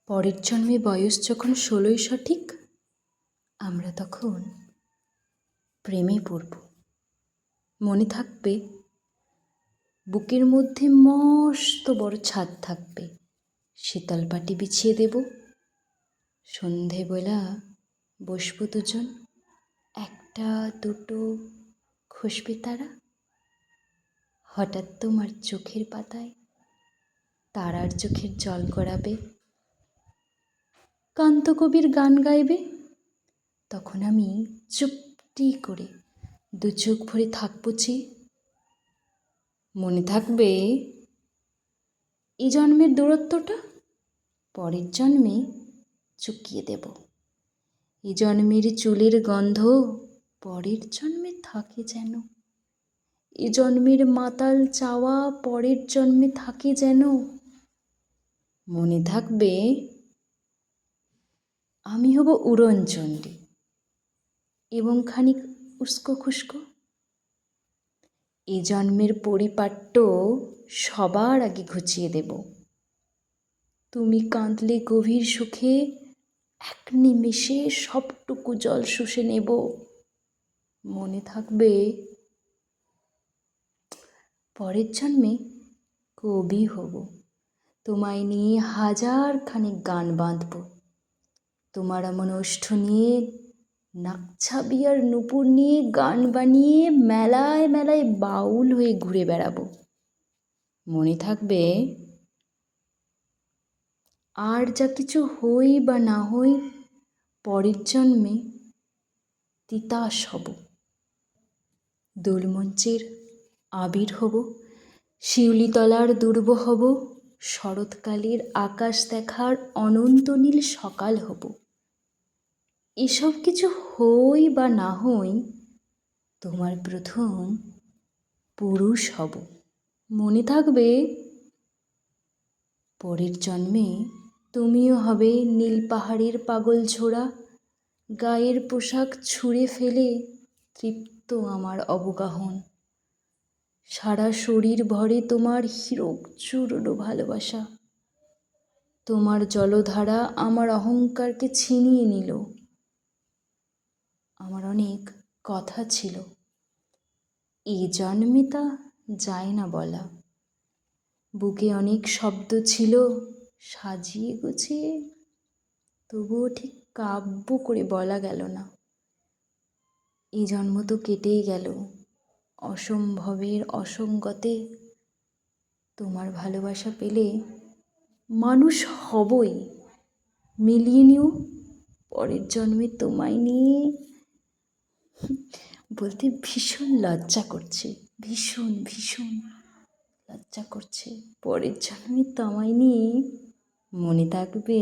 পরের জন্মে বয়স যখন 16ই সঠিক, আমরা তখন প্রেমে পড়ব। মনে থাকবে, বুকের মধ্যে মস্ত বড় ছাদ থাকবে, শীতল পাটি বিছিয়ে দেব, সন্ধেবেলা বসবো দুজন, একটা দুটো খসবে তারা। হঠাৎ তোমার চোখের পাতায় তারার চোখের জল গড়াবে, কান্তকবির গান গাইবে। তখন আমি চুপটি করে দু চোখ ভরে থাকবো চেয়ে। মনে থাকবে, এই জন্মের দূরত্বটা পরের জন্মে চুকিয়ে দেব। এই জন্মের চুলের গন্ধ পরের জন্মে থাকে যেন। এ জন্মের মাতাল চাওয়া পরের জন্মে থাকে যেন। মনে থাকবে, আমি হব উড়নচণ্ডী এবং খানিক উস্কো খুস্কো। এ জন্মের পরিপাট্য সবার আগে ঘুচিয়ে দেব। তুমি কাঁদলে গভীর সুখে এক নিমেষে সবটুকু জল শুষে নেব। মনে থাকবে, পরের জন্মে কবি হব, তোমায় নিয়ে হাজার খানিক গান বাঁধব। তোমার এমন ওষ্ঠ নিয়ে, নাকছাবি আর নূপুর নিয়ে গান বানিয়ে মেলায় মেলায় বাউল হয়ে ঘুরে বেড়াবো। মনে থাকবে, আর যা কিছু হই বা না হই, পরের জন্মে তিতাস হব। দোলমঞ্চের আবির হব, শিউলিতলার দুর্ব হব, শরৎকালের আকাশ দেখার অনন্ত নীল সকাল হব। এসব কিছু হই বা না হই, তোমার প্রথম পুরুষ হব। মনে থাকবে, পরের জন্মে তুমিও হবে নীল পাহাড়ের পাগল ঝোড়া, গায়ের পোশাক ছুঁড়ে ফেলে তৃপ্ত আমার অবগাহন। সারা শরীর ভরে তোমার হীরক চূর্ণ ভালোবাসা। তোমার জলধারা আমার অহংকারকে ছিনিয়ে নিল। আমার অনেক কথা ছিল, এই জন্মে তা যায় না বলা। বুকে অনেক শব্দ ছিল, সাজিয়ে গুছিয়ে তবুও ঠিক কাব্য করে বলা গেল না। এই জন্ম তো কেটেই গেল অসম্ভবের অসঙ্গতে। তোমার ভালোবাসা পেলে মানুষ হবই, মিলিয়ে নিও পরের জন্মে তোমায় নিয়ে। বলতে ভীষণ লজ্জা করছে, ভীষণ ভীষণ লজ্জা করছে। পরের জন্মে তোমায় নিয়ে। মনে থাকবে।